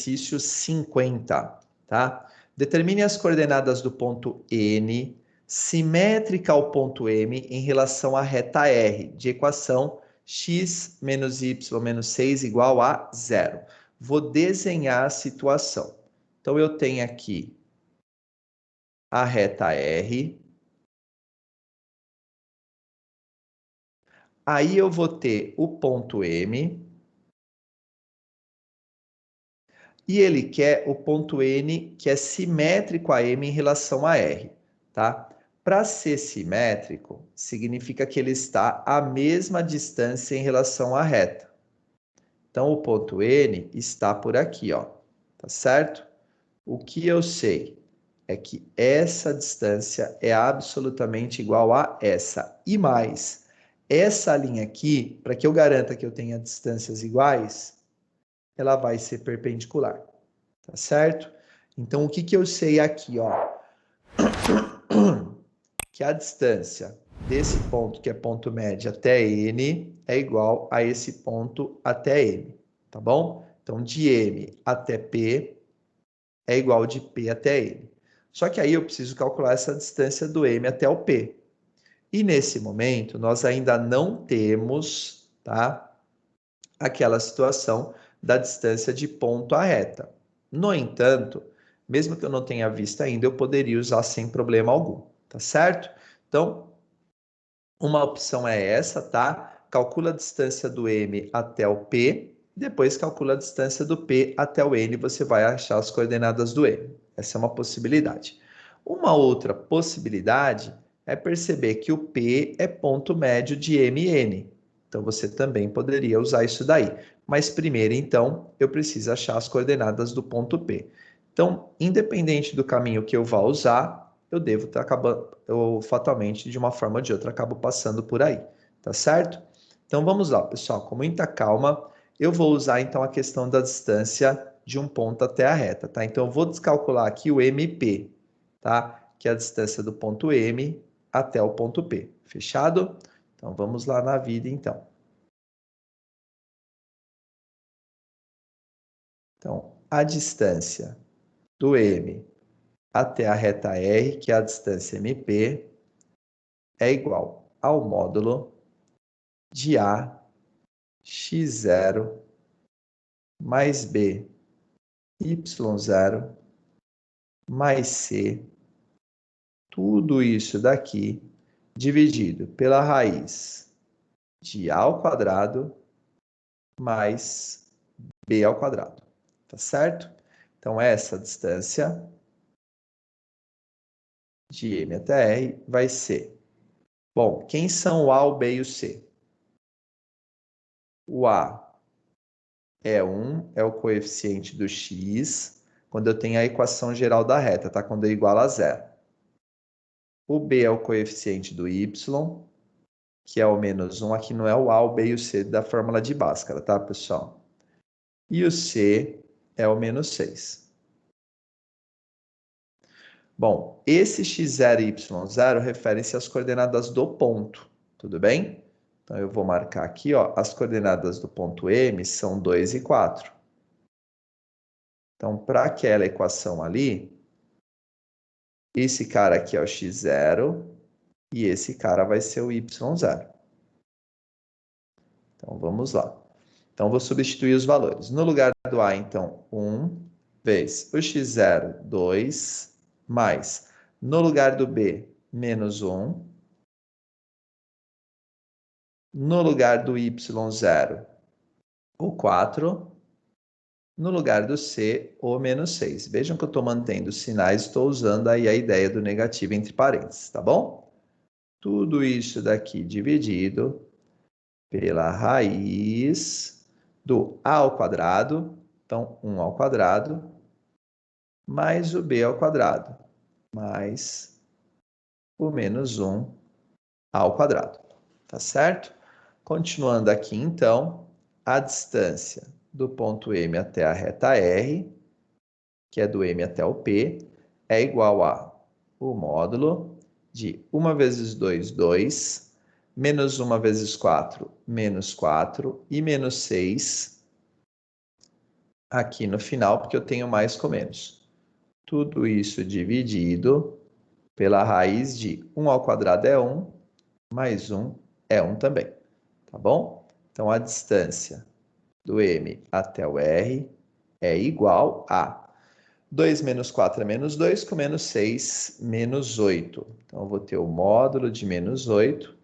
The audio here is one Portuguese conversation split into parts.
exercício 50, tá? Determine as coordenadas do ponto N, simétrica ao ponto M, em relação à reta R, de equação x menos y menos 6 igual a 0. Vou desenhar a situação. Então, eu tenho aqui a reta R. Aí eu vou ter o ponto M. E ele quer o ponto N, que é simétrico a M em relação a R, tá? Para ser simétrico, significa que ele está à mesma distância em relação à reta. Então, o ponto N está por aqui, ó, tá certo? O que eu sei é que essa distância é absolutamente igual a essa. E mais, essa linha aqui, para que eu garanta que eu tenha distâncias iguais, ela vai ser perpendicular, tá certo? Então, o que eu sei aqui, ó? Que a distância desse ponto, que é ponto médio, até N, é igual a esse ponto até M, tá bom? Então, de M até P é igual de P até N. Só que aí eu preciso calcular essa distância do M até o P. E nesse momento, nós ainda não temos, tá, aquela situação da distância de ponto à reta. No entanto, mesmo que eu não tenha visto ainda, eu poderia usar sem problema algum, tá certo? Então, uma opção é essa, tá? Calcula a distância do M até o P, depois calcula a distância do P até o N, você vai achar as coordenadas do M. Essa é uma possibilidade. Uma outra possibilidade é perceber que o P é ponto médio de MN. Então, você também poderia usar isso daí. Mas primeiro, então, eu preciso achar as coordenadas do ponto P. Então, independente do caminho que eu vá usar, eu devo estar acabando, eu fatalmente, de uma forma ou de outra, acabo passando por aí, tá certo? Então, vamos lá, pessoal, com muita calma, eu vou usar, então, a questão da distância de um ponto até a reta, tá? Então, eu vou descalcular aqui o MP, tá? Que é a distância do ponto M até o ponto P, fechado? Então, vamos lá na vida, então. Então, a distância do M até a reta R, que é a distância MP, é igual ao módulo de A x0 mais B y0 mais C, tudo isso daqui dividido pela raiz de A ao quadrado mais B ao quadrado, tá certo? Então, essa distância de M até R vai ser... Bom, quem são o A, o B e o C? O A é 1, é o coeficiente do x, quando eu tenho a equação geral da reta, tá? Quando é igual a zero. O B é o coeficiente do y, que é o menos 1. Aqui não é o A, o B e o C da fórmula de Bhaskara, tá, pessoal? E o C é o menos 6. Bom, esse x0 e y0 referem-se às coordenadas do ponto, tudo bem? Então, eu vou marcar aqui, ó, as coordenadas do ponto M são 2 e 4. Então, para aquela equação ali, esse cara aqui é o x0 e esse cara vai ser o y0. Então, vamos lá. Então, vou substituir os valores. No lugar do A, então, 1 vezes o x0, 2, mais. No lugar do B, menos 1. No lugar do y0, o 4. No lugar do C, o menos 6. Vejam que eu estou mantendo os sinais, estou usando aí a ideia do negativo entre parênteses, tá bom? Tudo isso daqui dividido pela raiz do A ao quadrado, então 1 ao quadrado, mais o B ao quadrado, mais o menos 1 ao quadrado, tá certo? Continuando aqui, então, a distância do ponto M até a reta R, que é do M até o P, é igual a o módulo de 1 vezes 2, 2, menos 1 vezes 4, menos 4, e menos 6, aqui no final, porque eu tenho mais com menos. Tudo isso dividido pela raiz de 1 ao quadrado é 1, mais 1 é 1 também, tá bom? Então, a distância do M até o R é igual a 2 menos 4 é menos 2, com menos 6, menos 8. Então, eu vou ter o módulo de menos 8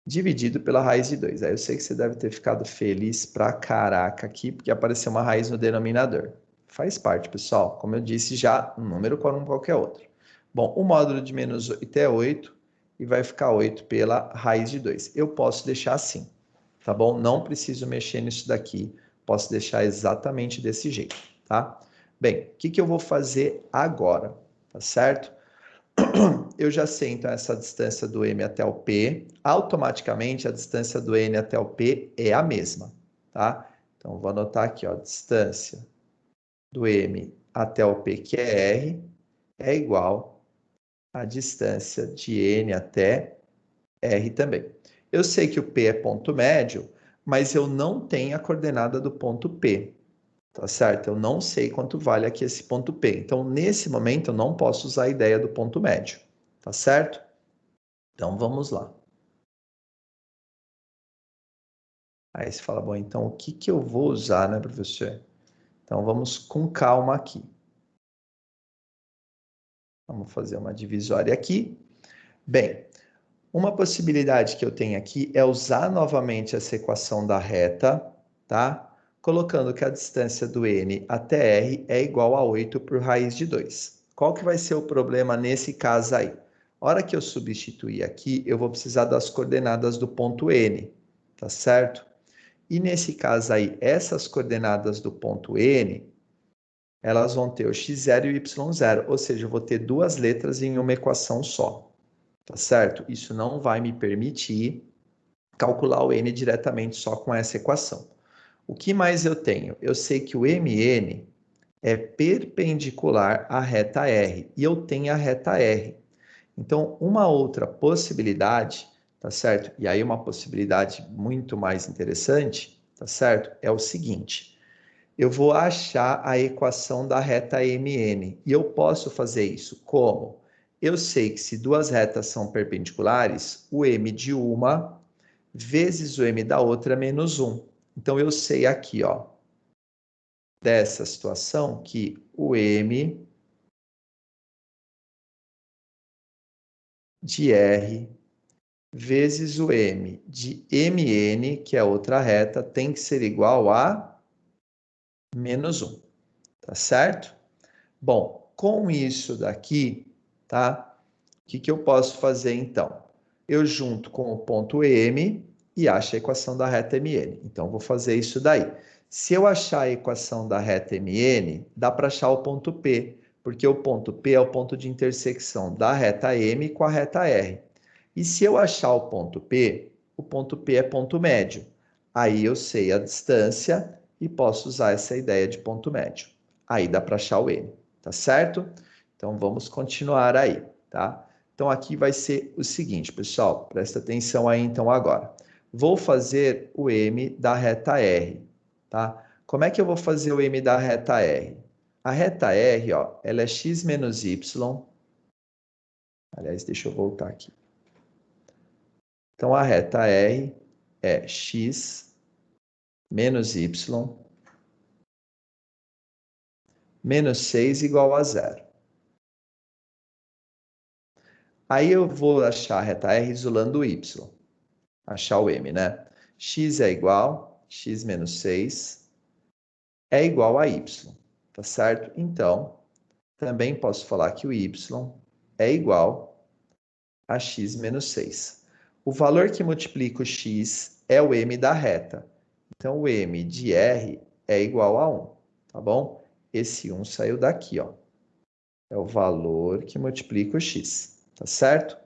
dividido pela raiz de 2. Aí eu sei que você deve ter ficado feliz pra caraca aqui, porque apareceu uma raiz no denominador. Faz parte, pessoal. Como eu disse já, um número como qualquer outro. Bom, o módulo de menos 8 é 8 e vai ficar 8 pela raiz de 2. Eu posso deixar assim, tá bom? Não preciso mexer nisso daqui. Posso deixar exatamente desse jeito, tá? Bem, o que eu vou fazer agora, tá certo? Eu já sei, então, essa distância do M até o P. Automaticamente, a distância do N até o P é a mesma, tá? Então, vou anotar aqui, ó, distância do M até o P, que é R, é igual à distância de N até R também. Eu sei que o P é ponto médio, mas eu não tenho a coordenada do ponto P, tá certo? Eu não sei quanto vale aqui esse ponto P. Então, nesse momento, eu não posso usar a ideia do ponto médio, tá certo? Então, vamos lá. Aí você fala, bom, então o que eu vou usar, né, professor? Então, vamos com calma aqui. Vamos fazer uma divisória aqui. Bem, uma possibilidade que eu tenho aqui é usar novamente essa equação da reta, tá? Colocando que a distância do N até R é igual a 8 por raiz de 2. Qual que vai ser o problema nesse caso aí? A hora que eu substituir aqui, eu vou precisar das coordenadas do ponto N, tá certo? E nesse caso aí, essas coordenadas do ponto N, elas vão ter o x0 e o y0, ou seja, eu vou ter duas letras em uma equação só, tá certo? Isso não vai me permitir calcular o n diretamente só com essa equação. O que mais eu tenho? Eu sei que o mn é perpendicular à reta R, e eu tenho a reta R. Então, uma outra possibilidade, tá certo? E aí uma possibilidade muito mais interessante, tá certo? É o seguinte: eu vou achar a equação da reta MN. E eu posso fazer isso como? Eu sei que se duas retas são perpendiculares, o M de uma vezes o M da outra é menos 1. Então, eu sei aqui, ó, dessa situação, que o M de R vezes o M de MN, que é outra reta, tem que ser igual a menos 1. Tá certo? Bom, com isso daqui, tá? O que eu posso fazer então? Eu junto com o ponto M e acho a equação da reta MN. Então, vou fazer isso daí. Se eu achar a equação da reta MN, dá para achar o ponto P, porque o ponto P é o ponto de intersecção da reta M com a reta R. E se eu achar o ponto P é ponto médio. Aí eu sei a distância e posso usar essa ideia de ponto médio. Aí dá para achar o N, tá certo? Então vamos continuar aí, tá? Então aqui vai ser o seguinte, pessoal, presta atenção aí então agora. Vou fazer o M da reta R, tá? Como é que eu vou fazer o M da reta R? A reta R, ó, ela é x menos y. Aliás, deixa eu voltar aqui. Então, a reta R é x menos y menos 6 igual a zero. Aí eu vou achar a reta R isolando o y. Achar o m, né? X é igual, x menos 6 é igual a y, tá certo? Então, também posso falar que o y é igual a x menos 6. O valor que multiplica o x é o m da reta. Então, o m de R é igual a 1, tá bom? Esse 1 saiu daqui, ó. É o valor que multiplica o x, tá certo?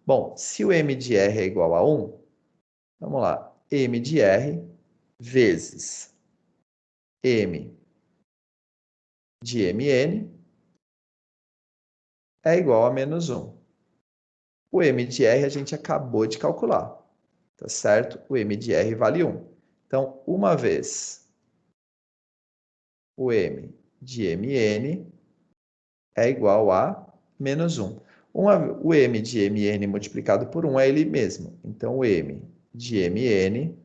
Bom, se o m de R é igual a 1, vamos lá. M de R vezes M de Mn é igual a menos 1. O M de R a gente acabou de calcular, tá certo? O M de R vale 1. Então, uma vez o m de mn é igual a menos 1. O m de mn multiplicado por 1 é ele mesmo. Então, o m de mn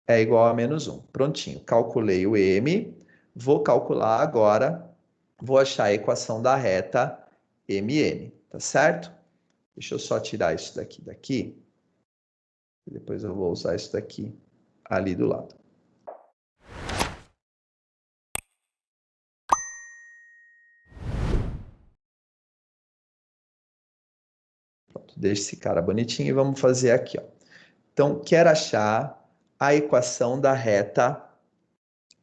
é igual a menos 1. Prontinho, calculei o m. Vou calcular agora, vou achar a equação da reta mn, tá certo? Deixa eu só tirar isso daqui. Depois eu vou usar isso daqui ali do lado. Pronto, deixa esse cara bonitinho e vamos fazer aqui, ó. Então, quero achar a equação da reta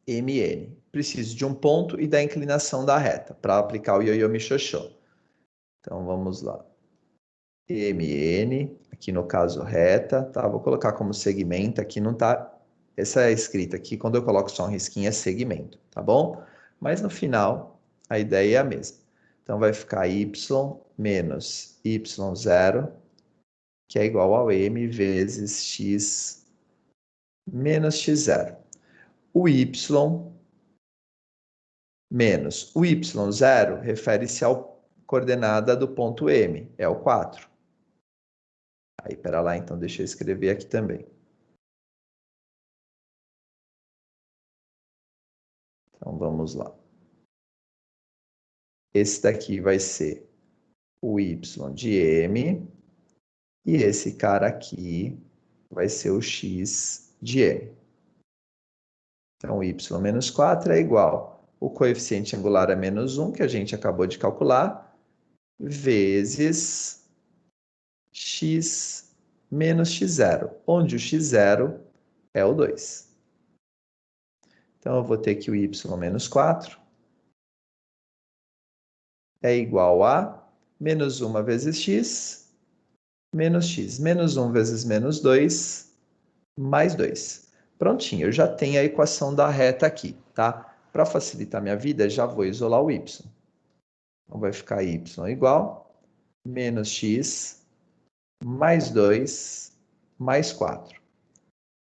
MN. Preciso de um ponto e da inclinação da reta para aplicar o ioiô michôchô. Então, vamos lá. MN, aqui no caso reta, tá? Vou colocar como segmento, aqui não tá... Essa escrita aqui, quando eu coloco só um risquinho, é segmento, tá bom? Mas no final, a ideia é a mesma. Então, vai ficar y menos y0, que é igual ao m vezes x menos x0. O y menos o y0 refere-se à coordenada do ponto M, é o 4. Aí, pera lá, então, deixa eu escrever aqui também. Então, vamos lá. Esse daqui vai ser o y de M, e esse cara aqui vai ser o x de M. Então, y menos 4 é igual. O coeficiente angular é menos 1, que a gente acabou de calcular, vezes x menos x0, onde o x0 é o 2. Então, eu vou ter que o y menos 4 é igual a menos 1 vezes x, menos x. Menos 1 vezes menos 2, mais 2. Prontinho, eu já tenho a equação da reta aqui, tá? Para facilitar minha vida, já vou isolar o y. Então, vai ficar y igual menos x mais 2 mais 4.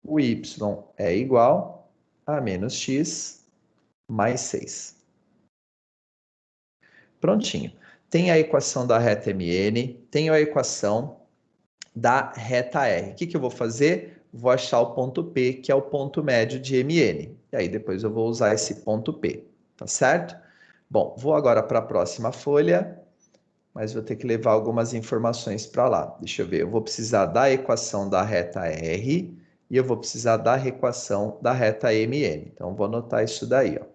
O y é igual a menos x mais 6. Prontinho. Tem a equação da reta MN, tenho a equação da reta R. O que eu vou fazer? Vou achar o ponto P, que é o ponto médio de MN. E aí depois eu vou usar esse ponto P, tá certo? Bom, vou agora para a próxima folha, mas vou ter que levar algumas informações para lá. Deixa eu ver, eu vou precisar da equação da reta R e eu vou precisar da equação da reta MN. Então, vou anotar isso daí, ó.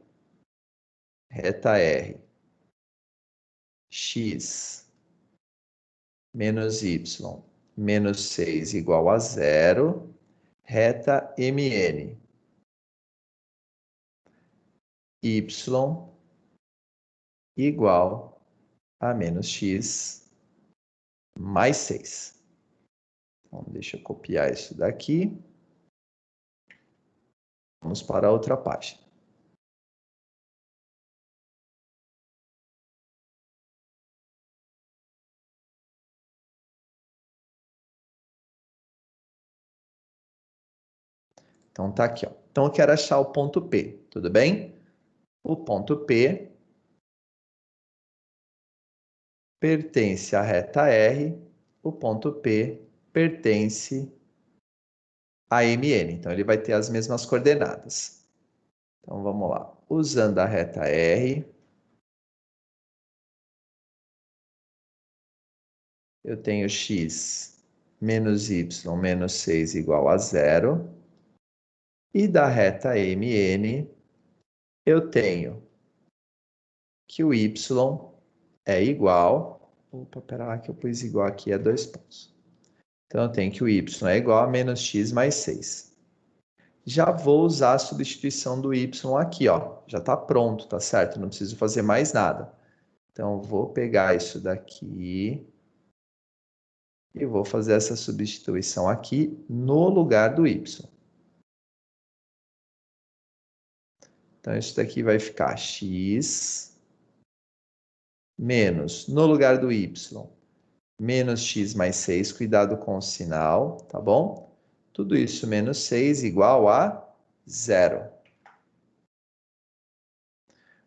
Reta R, x menos y menos 6 igual a 0, reta MN, y igual a menos x mais 6. Então, deixa eu copiar isso daqui. Vamos para a outra página. Então, tá aqui, ó. Então, eu quero achar o ponto P, tudo bem? O ponto P pertence à reta R, o ponto P pertence a MN. Então, ele vai ter as mesmas coordenadas. Então, vamos lá. Usando a reta R, eu tenho x menos y menos 6 igual a 0. E da reta MN, eu tenho que o y é igual... Opa, pera lá que eu pus igual aqui a 2 pontos. Então, eu tenho que o y é igual a menos x mais 6. Já vou usar a substituição do y aqui, ó. Já está pronto, tá certo? Não preciso fazer mais nada. Então, vou pegar isso daqui e vou fazer essa substituição aqui no lugar do y. Então, isso daqui vai ficar x menos, no lugar do y, menos x mais 6, cuidado com o sinal, tá bom? Tudo isso menos 6 igual a 0.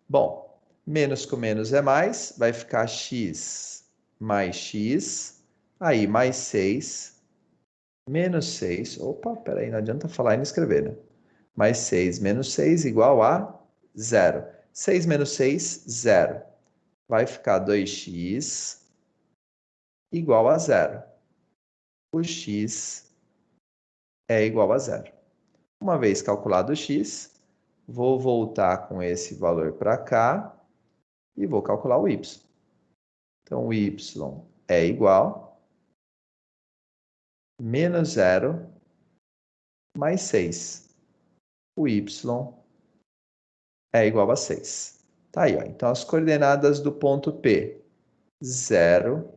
Bom, menos com menos é mais, vai ficar x mais x, aí mais 6, menos 6, opa, peraí, não adianta falar e não escrever, né? Mais 6 menos 6 igual a 0. 6 menos 6, 0. Vai ficar 2x igual a 0. O x é igual a 0. Uma vez calculado o x, vou voltar com esse valor para cá e vou calcular o y. Então, o y é igual a menos 0 mais 6. O y é igual a 6. Tá aí, ó. Então, as coordenadas do ponto P, 0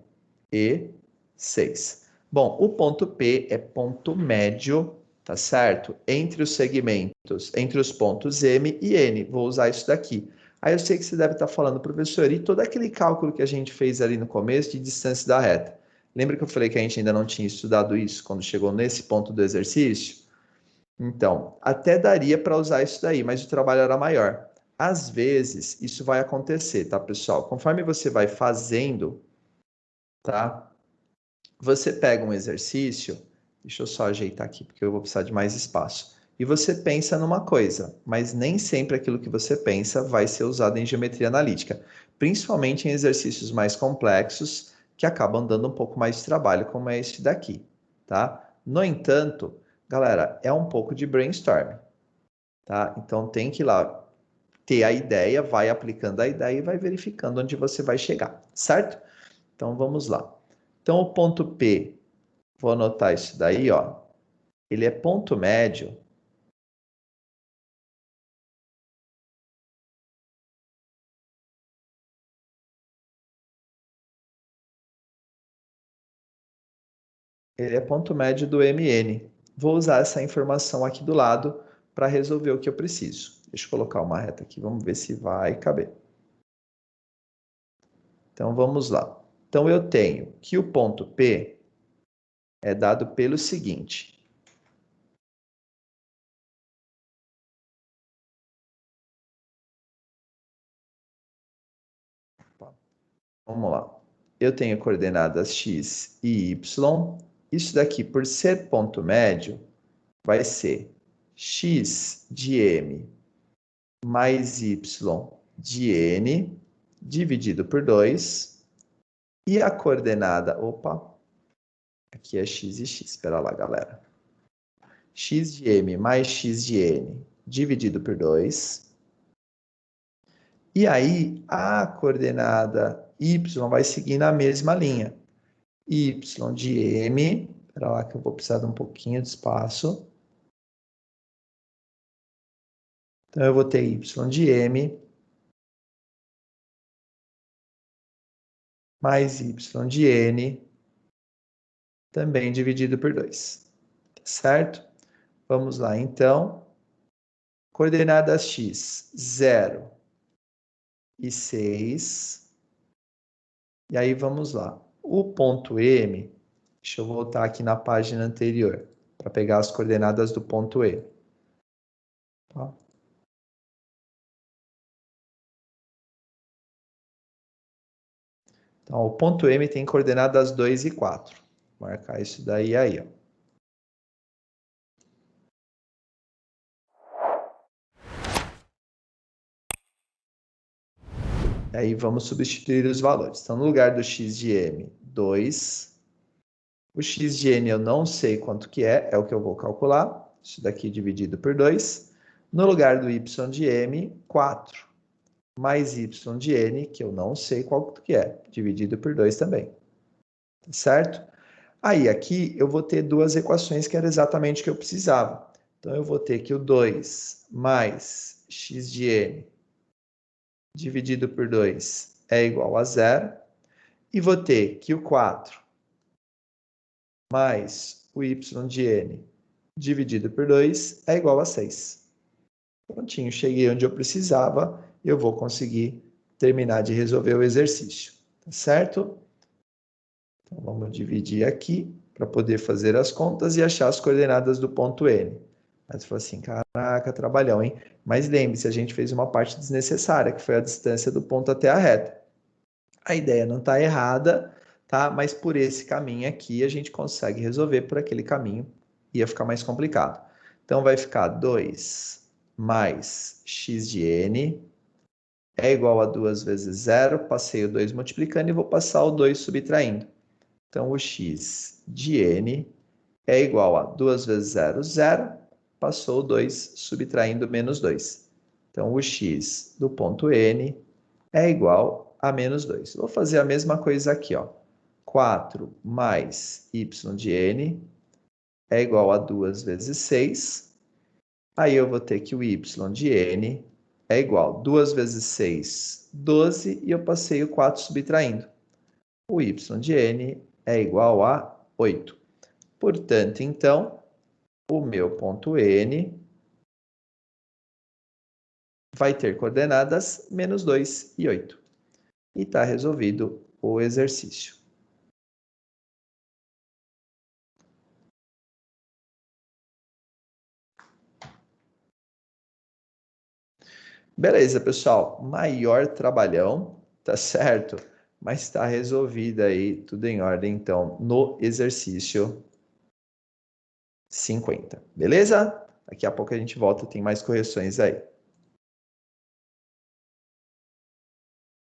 e 6. Bom, o ponto P é ponto médio, tá certo? Entre os segmentos, entre os pontos M e N. Vou usar isso daqui. Aí eu sei que você deve estar falando, professor, e todo aquele cálculo que a gente fez ali no começo de distância da reta? Lembra que eu falei que a gente ainda não tinha estudado isso quando chegou nesse ponto do exercício? Então, até daria para usar isso daí, mas o trabalho era maior. Às vezes, isso vai acontecer, tá, pessoal? Conforme você vai fazendo, tá? Você pega um exercício, deixa eu só ajeitar aqui, porque eu vou precisar de mais espaço. E você pensa numa coisa, mas nem sempre aquilo que você pensa vai ser usado em geometria analítica, principalmente em exercícios mais complexos, que acabam dando um pouco mais de trabalho, como é este daqui, tá? No entanto, galera, é um pouco de brainstorming, tá? Então tem que ir lá ter a ideia, vai aplicando a ideia e vai verificando onde você vai chegar, certo? Então vamos lá. Então o ponto P, vou anotar isso daí, ó. Ele é ponto médio do MN. Vou usar essa informação aqui do lado para resolver o que eu preciso. Deixa eu colocar uma reta aqui, vamos ver se vai caber. Então vamos lá. Então eu tenho que o ponto P é dado pelo seguinte. Vamos lá. Eu tenho coordenadas x e y. Isso daqui, por ser ponto médio, vai ser x de m mais y de n dividido por 2. E a coordenada, opa, aqui é x e x, espera lá, galera. X de m mais x de n dividido por 2. E aí, a coordenada y vai seguir na mesma linha. Y de m, espera lá que eu vou precisar de um pouquinho de espaço. Então, eu vou ter y de m mais y de n, também dividido por 2. Certo? Vamos lá, então. Coordenadas x, 0 e 6. E aí, vamos lá. O ponto M, deixa eu voltar aqui na página anterior, para pegar as coordenadas do ponto E. Tá? Então, o ponto M tem coordenadas 2 e 4. Vou marcar isso daí aí, ó. Aí vamos substituir os valores. Então, no lugar do x de m, 2. O x de n eu não sei quanto que é o que eu vou calcular. Isso daqui dividido por 2. No lugar do y de m, 4. Mais y de n, que eu não sei quanto que é, dividido por 2 também. Certo? Aí, aqui, eu vou ter duas equações que era exatamente o que eu precisava. Então, eu vou ter que o 2 mais x de n dividido por 2 é igual a 0. E vou ter que o 4 mais o y de n dividido por 2 é igual a 6. Prontinho, cheguei onde eu precisava, eu vou conseguir terminar de resolver o exercício. Tá certo? Então, vamos dividir aqui para poder fazer as contas e achar as coordenadas do ponto N. Aí você falou assim, caraca, trabalhão, hein? Mas lembre-se, a gente fez uma parte desnecessária, que foi a distância do ponto até a reta. A ideia não está errada, tá? Mas por esse caminho aqui, a gente consegue resolver, por aquele caminho ia ficar mais complicado. Então, vai ficar 2 mais x de n é igual a 2 vezes 0, passei o 2 multiplicando e vou passar o 2 subtraindo. Então, o x de n é igual a 2 vezes 0, 0, passou o 2 subtraindo menos 2. Então, o x do ponto n é igual a menos 2. Vou fazer a mesma coisa aqui, ó. 4 mais y de n é igual a 2 vezes 6. Aí eu vou ter que o y de n é igual a 2 vezes 6, 12, e eu passei o 4 subtraindo. O y de n é igual a 8. Portanto, então, o meu ponto N vai ter coordenadas menos 2 e 8. E está resolvido o exercício. Beleza, pessoal. Maior trabalhão, tá certo? Mas está resolvido aí, tudo em ordem, então, no exercício 50. Beleza? Daqui a pouco a gente volta, tem mais correções aí.